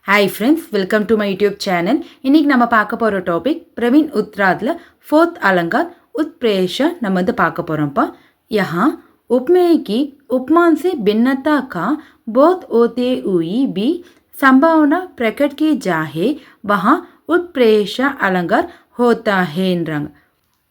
Hi friends, welcome to my YouTube channel. இன்னைக்கு நம்ம பார்க்க போற டாபிக் प्रवीण उत्तरादல 4th अलंकार उत्प्रेष நம்ம வந்து பார்க்க போறோம்ப்பா. यहाँ उपमेय की उपमान से भिन्नता का बोध होते हुए भी संभावना प्रकट की जाए वहाँ उत्प्रेष अलंकार होता हैன்றாங்க.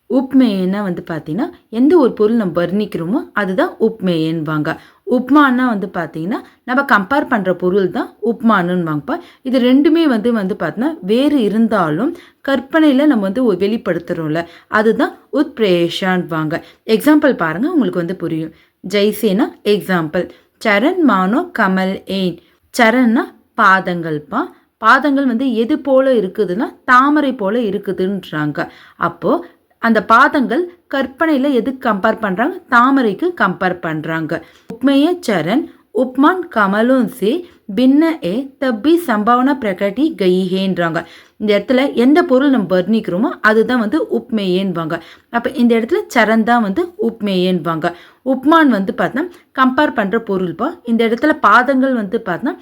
உப்மேயன்னா வந்து பார்த்தீங்கன்னா எந்த ஒரு பொருள் நம்ம வர்ணிக்கிறோமோ அதுதான் உப்மேயன்வாங்க. உப்மான்னா வந்து பார்த்தீங்கன்னா நம்ம கம்பேர் பண்ணுற பொருள் தான் உப்மானுன்னு வாங்கப்பா. இது ரெண்டுமே வந்து பார்த்தீங்கன்னா வேறு இருந்தாலும் கற்பனையில் நம்ம வந்து வெளிப்படுத்துகிறோம்ல அதுதான் உத்பிரேஷான்வாங்க. எக்ஸாம்பிள் பாருங்கள் உங்களுக்கு வந்து புரியும். ஜெய்சேனா எக்ஸாம்பிள் சரண் மானோ கமல் ஏன். சரண்னா பாதங்கள்ப்பா. பாதங்கள் வந்து எது போல இருக்குதுன்னா தாமரை போல இருக்குதுன்றாங்க. அப்போது அந்த பாதங்கள் கற்பனையில் எதுக்கு கம்பேர் பண்ணுறாங்க? தாமரைக்கு கம்பேர் பண்ணுறாங்க. உப்மேய சரண் உப்மான் கமலும் சே பின்ன ஏ தப்பி சம்பாவனா பிரகட்டி கைஹேன்றாங்க. இந்த இடத்துல எந்த பொருள் நம்ம வர்ணிக்கிறோமோ அதுதான் வந்து உப்மேயன்வாங்க. அப்போ இந்த இடத்துல சரண் தான் வந்து உப்மேயன்வாங்க. உப்மான் வந்து பார்த்தா கம்பேர் பண்ணுற பொருள்ப்பா. இந்த இடத்துல பாதங்கள் வந்து பார்த்தா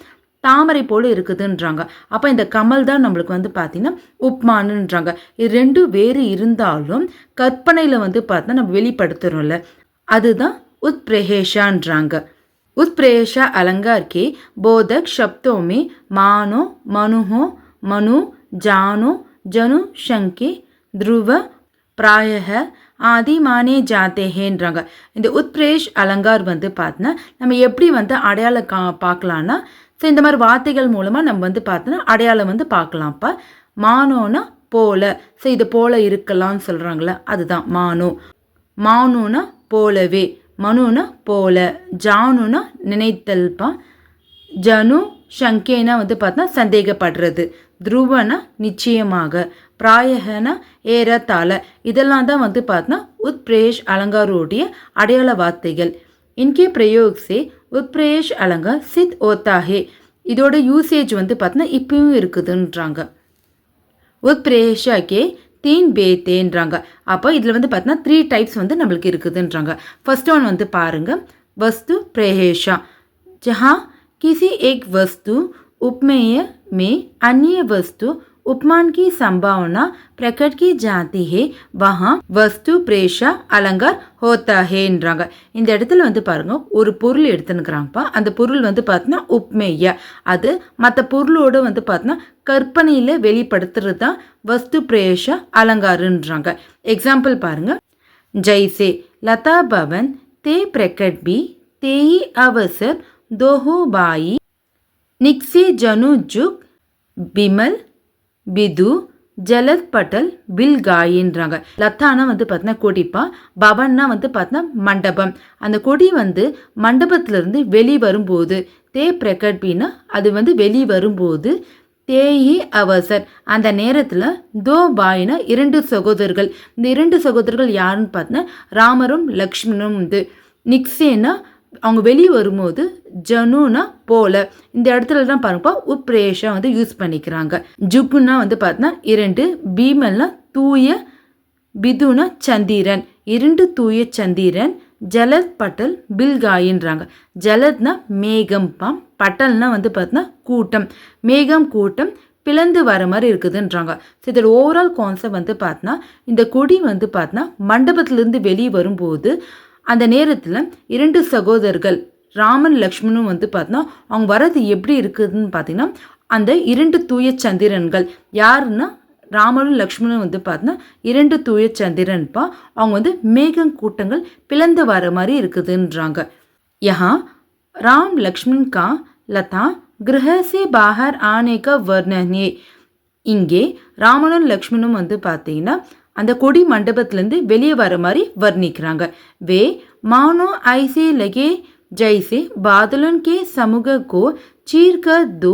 தாமரை போல இருக்குதுன்றாங்க. அப்போ இந்த கமல் தான் நம்மளுக்கு வந்து பார்த்தீங்கன்னா உப்மானுன்றாங்க. இது ரெண்டும் வேறு இருந்தாலும் கற்பனையில் வந்து பார்த்தா நம்ம வெளிப்படுத்துகிறோம்ல அதுதான் उत्प्रेषाன்றாங்க. उत्प्रेषा अलंकार के बोधक शब्दों में मानो मनुहो मनु जानो जनु शंके ध्रुव प्रायः ஆதி மானே ஜாத்தே ஹேன்றாங்க. இந்த உத்பிரேஷ் அலங்கார் வந்து பார்த்தோன்னா நம்ம எப்படி வந்து அடையாளம் பார்க்கலான்னா ஸோ இந்த மாதிரி வார்த்தைகள் மூலமாக நம்ம வந்து பார்த்தோன்னா அடையாளம் வந்து பார்க்கலாம்ப்பா. மானோனா போல. ஸோ இது போல இருக்கலாம்னு சொல்கிறாங்களே அதுதான் மானோ. மானோனா போலவே. மனுனா போல. ஜானுனா நினைத்தல்ப்பா. ஜனு சங்கேனா வந்து பார்த்தா சந்தேகப்படுறது. துருவனா நிச்சயமாக. பிராயகனா ஏறத்தாழ. இதெல்லாம் தான் வந்து பார்த்தா உத்பிரேஷ் அலங்காரோடைய அடையாள வார்த்தைகள். இன்கே பிரயோக் சே உத்பிரேஷ் அலங்கார் சித் ஓத்தாஹே. இதோட யூசேஜ் வந்து பார்த்தா இப்பயும் இருக்குதுன்றாங்க. உத்பிரேஷாக்கே தீன் பேத்தேன்றாங்க. அப்போ இதில் வந்து பார்த்தீங்கன்னா 3 டைப்ஸ் வந்து நம்மளுக்கு இருக்குதுன்றாங்க. ஃபர்ஸ்ட் ஒன் வந்து பாருங்க. वस्तु प्रेषा जहाँ किसी एक वस्तु उपमेय में अन्य वस्तु उपमान की संभावना प्रकट की जाती है वहाँ वस्तु प्रेषा अलंकार होता हैன்றாங்க. இந்த இடத்துல வந்து பாருங்க ஒரு பொருள் எடுத்துனுக்குறாங்கப்பா. அந்த பொருள் வந்து பார்த்தீங்கன்னா உப்மேய. அது மற்ற பொருளோடு வந்து பார்த்தீங்கன்னா கற்பனையில் வெளிப்படுத்துறது தான் வஸ்து பிரேஷா அலங்காருன்றாங்க. எக்ஸாம்பிள் பாருங்க. ஜெய்சே லதா பவன் ते प्रकट भी ते ही अवसर दोहो बाई निक्से जनु जुग बिमल बिदु ஜலத் பட்டல் பில் காயின்றாங்க. லத்தானா வந்து பார்த்தீங்கன்னா கொடிப்பா. பவன்னா வந்து பார்த்தீங்கன்னா மண்டபம். அந்த கொடி வந்து மண்டபத்திலிருந்து வெளி வரும்போது தே பிரகட்பின்னா அது வந்து வெளி வரும்போது தேயி அவசர் அந்த நேரத்தில் தோ பாயினா 2 சகோதரர்கள். இந்த 2 சகோதரர்கள் யாருன்னு பார்த்தீங்கன்னா ராமரும் லக்ஷ்மணும். வந்து நிக்ஸேனா அவங்க வெளியே வரும்போது ஜனுனா போல. இந்த இடத்துல தான் பாருங்கப்பா உப்ரேஷா வந்து யூஸ் பண்ணிக்கிறாங்க. ஜுக்குன்னா வந்து பார்த்தீங்கன்னா 2. பீமல்னா தூய. பிதுனா சந்திரன். 2 தூய சந்திரன். ஜலத் பட்டல் பில்காயின்றாங்க. ஜலத்னா மேகம்பா. பட்டல்னா வந்து பார்த்தீங்கன்னா கூட்டம். மேகம் கூட்டம் பிளந்து வர மாதிரி இருக்குதுன்றாங்க. ஸோ இதோட ஓவரால் கான்செப்ட் வந்து பார்த்தீங்கன்னா இந்த கொடி வந்து பார்த்தீங்கன்னா மண்டபத்திலேருந்து வெளியே வரும்போது அந்த நேரத்தில் 2 சகோதரர்கள் ராமன் லக்ஷ்மணும் வந்து பார்த்தீங்கன்னா அவங்க வரது எப்படி இருக்குதுன்னு பார்த்தீங்கன்னா அந்த 2 தூய சந்திரன்கள் யாருன்னா ராமனும் லக்ஷ்மணும் வந்து பார்த்தீங்கன்னா 2 தூய சந்திரன்ப்பா. அவங்க வந்து மேகம் கூட்டங்கள் பிளந்து வர மாதிரி இருக்குதுன்றாங்க. யஹா ராம் லக்ஷ்மண் கா லதா கிரக சே பாஹர் ஆனே கா வர்ணனே. இங்கே ராமனும் லக்ஷ்மணும் வந்து பார்த்தீங்கன்னா அந்த கொடி மண்டபத்திலேருந்து வெளியே வர மாதிரி வர்ணிக்கிறாங்க. வே மானோ ஐசே லகே ஜெய்சே பாதலுன் கே சமூக கோ சீர்கர் தோ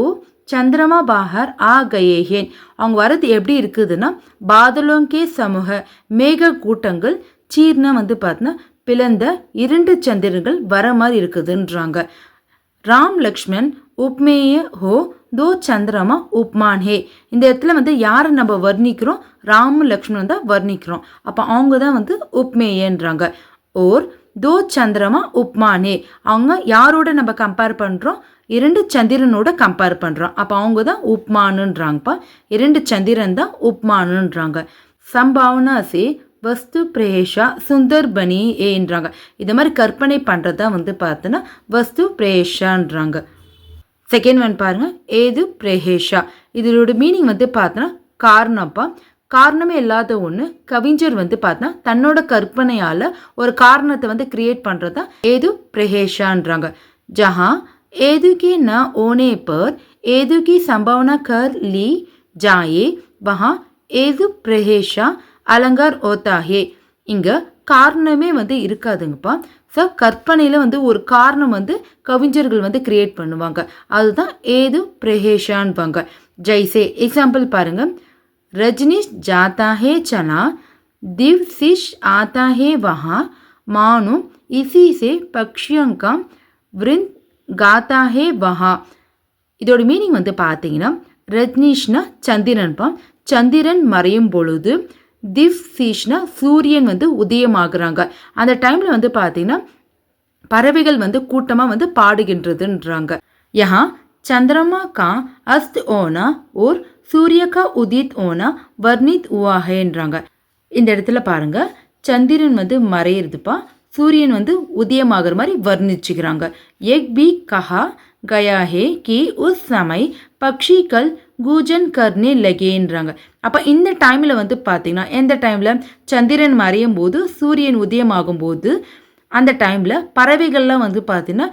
சந்திரமா பாஹர் ஆ கயேஹேன். அவங்க வரது எப்படி இருக்குதுன்னா பாதலோங்கே சமூக மேக கூட்டங்கள் சீர்னா வந்து பார்த்தீங்கன்னா பிளந்த 2 சந்திரர்கள் வர மாதிரி இருக்குதுன்றாங்க. ராம் லக்ஷ்மண் உப்மேய ஹோ தோ சந்திரமா உப்மான் ஹே. இந்த இடத்துல வந்து யாரை நம்ம வர்ணிக்கிறோம்? ராம லக்ஷ்மணன் தான் வர்ணிக்கிறோம். அப்போ அவங்க தான் வந்து உப்மேயன்றாங்க. ஓர் தோ சந்திரமா உப்மானே அவங்க யாரோட நம்ம கம்பேர் பண்ணுறோம்? 2 சந்திரனோட கம்பேர் பண்ணுறோம். அப்போ அவங்க தான் உப்மானுன்றாங்கப்பா. 2 சந்திரன் தான் உப்மானுன்றாங்க. சம்பாவனா சே வஸ்து பிரேஷா சுந்தர் பனி ஏன்றாங்க. இது மாதிரி கற்பனை பண்ணுறது தான் வந்து பார்த்தோன்னா வஸ்து பிரேஷான்றாங்க. செகண்ட் ஒன் பாருங்கள், ஏது பிரேஷா. இதோட மீனிங் வந்து பார்த்தோன்னா காரணம்ப்பா. காரணமே இல்லாத ஒன்று கவிஞர் வந்து பார்த்தா தன்னோட கற்பனையால் ஒரு காரணத்தை வந்து கிரியேட் பண்ணுறது தான் ஏது பிரேஷான்றாங்க. ஜஹா ஏது கி ந ஓனே பர் ஏது கி சம்பாவனா கர் லி ஜாயே வஹா ஏது பிரேஷா அலங்கார் ஓத்தாஹே. இங்கே காரணமே வந்து இருக்காதுங்கப்பா. ஸோ கற்பனையில் வந்து ஒரு காரணம் வந்து கவிஞர்கள் வந்து கிரியேட் பண்ணுவாங்க. அதுதான் ஏது பிரேஷான்பாங்க. ஜெய்சே எக்ஸாம்பிள் பாருங்கள், रजनीश जाता है चला दिवसिश आता है वहाँ मानो इसी से पक्षियों का वृंद गाता है वहाँ. இதோட மீனிங் வந்து பார்த்தீங்கன்னா ரஜ்னீஷ்னா சந்திரன்பா. சந்திரன் மறையும் பொழுது திவ்சிஷ்னா சூரியன் வந்து உதயமாகறாங்க. அந்த டைமில் வந்து பார்த்தீங்கன்னா பறவைகள் வந்து கூட்டமாக வந்து பாடுகின்றதுன்றாங்க. யஹா चंद्रमा का अस्त होना और सूर्य का उदित होना वर्णित हुआ हैன்றாங்க. இந்த இடத்துல பாருங்க, சந்திரன் வந்து மறையிறதுப்பா, சூரியன் வந்து உதயமாகிற மாதிரி வர்ணிச்சுக்கிறாங்க. एक भी कहा गया है कि उस समय पक्षीकल கூஜன் கர்னே லகேன்றாங்க. அப்போ இந்த டைமில் வந்து பார்த்தீங்கன்னா எந்த டைமில் சந்திரன் மறையும் போது சூரியன் உதயமாகும் போது அந்த டைமில் பறவைகள்லாம் வந்து பார்த்தீங்கன்னா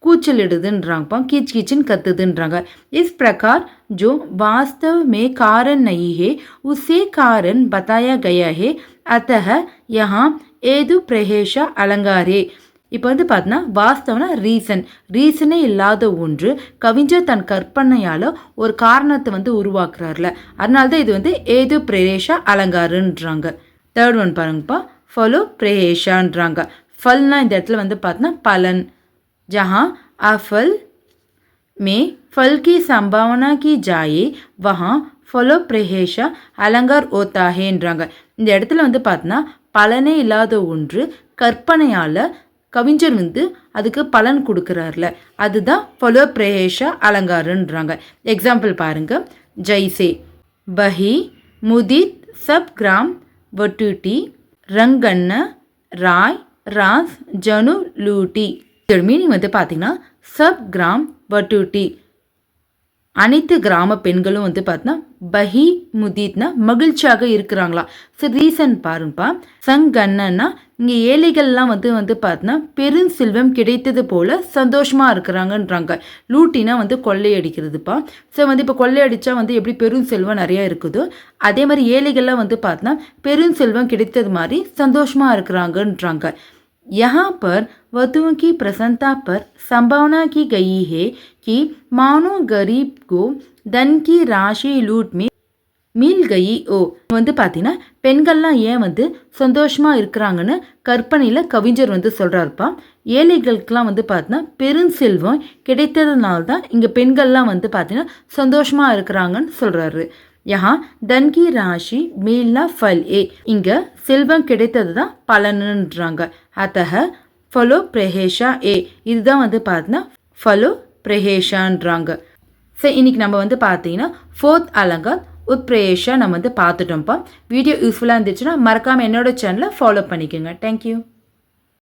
கூச்சலிடுதுன்றாங்கப்பா, கீச் கீச்சின்னு கத்துதுன்றாங்க. इस प्रकार जो वास्तव में कारण नहीं है उसे कारण बताया गया है अतः यहाँ ஏது பிரேஷா அலங்காரே. இப்போ வந்து பார்த்தீங்கன்னா வாஸ்தவனா ரீசனே இல்லாத ஒன்று கவிஞர் தன் கற்பனையால் ஒரு காரணத்தை வந்து உருவாக்குறாருல, அதனால தான் இது வந்து ஏது பிரேஷா அலங்காருன்றாங்க. தேர்ட் ஒன் பாருங்கப்பா, ஃபலோ பிரேஷான்றாங்க. ஃபல்னா இந்த இடத்துல வந்து பார்த்தீங்கன்னா பலன். जहाँ अफल में फल की संभावना की जाए वहाँ फलो प्रहेशा அலங்கார் ஓத்தாகேன்றாங்க. இந்த இடத்துல வந்து பார்த்தீங்கன்னா பலனே இல்லாத ஒன்று கற்பனையால் கவிஞர் வந்து அதுக்கு பலன் கொடுக்குறாருல, அதுதான் ஃபலோ பிரேஷா அலங்காருன்றாங்க. எக்ஸாம்பிள் பாருங்க, ஜெய்சே பஹி முதித் சப் கிராம் வட்டுட்டி ரங்கண்ண ராய் ராஸ் ஜனு லூட்டி. இதோட மீனிங் வந்து பார்த்தீங்கன்னா சப் கிராம் வட்டுட்டி, அனைத்து கிராம பெண்களும் வந்து பார்த்தீங்கன்னா பஹி முதித்னா மகிழ்ச்சியாக இருக்கிறாங்களா. ஸோ ரீசன் பாருங்கப்பா, சங்கண்ணன்னா இங்கே ஏழைகள்லாம் வந்து பார்த்தீங்கன்னா பெருஞ்செல்வம் கிடைத்தது போல் சந்தோஷமாக இருக்கிறாங்கன்றாங்க. லூட்டினா வந்து கொள்ளையடிக்கிறதுப்பா. ஸோ வந்து இப்போ கொள்ளையடித்தா வந்து எப்படி பெருஞ்செல்வம் நிறையா இருக்குதோ அதே மாதிரி ஏழைகள்லாம் வந்து பார்த்தீங்கன்னா பெருஞ்செல்வம் கிடைத்தது மாதிரி சந்தோஷமாக இருக்கிறாங்கன்றாங்க. यहाँ पर वधुओं की प्रसन्नता पर संभावना की गई है कि मानो गरीब को धन की राशि लूट में मिल गई ओ. வந்து பார்த்தீங்கன்னா பெண்கள்லாம் ஏன் வந்து சந்தோஷமாக இருக்கிறாங்கன்னு கற்பனையில் கவிஞர் வந்து சொல்கிறாருப்பா. ஏழைகளுக்கெல்லாம் வந்து பார்த்தீங்கன்னா பெருஞ்செல்வம் கிடைத்ததுனால தான் இங்கே பெண்கள்லாம் வந்து பார்த்தீங்கன்னா சந்தோஷமாக இருக்கிறாங்கன்னு சொல்கிறாரு. யஹா தன் கி ராஷி மீல்னா ஃபல் ஏ, இங்கே செல்வம் கிடைத்தது தான் பலனுன்றாங்க. அத்தக ஃபலோ பிரேஷா ஏ, இதுதான் வந்து பார்த்தீங்கன்னா ஃபலோ பிரேஷான்றாங்க. ஸோ இன்றைக்கி நம்ம வந்து பார்த்தீங்கன்னா ஃபோர்த் அலங்கார் உத்பிரேஷா நம்ம வந்து பார்த்துட்டோம்ப்பா. வீடியோ யூஸ்ஃபுல்லாக இருந்துச்சுன்னா மறக்காமல் என்னோட சேனலை ஃபாலோ பண்ணிக்கோங்க. தேங்க்யூ.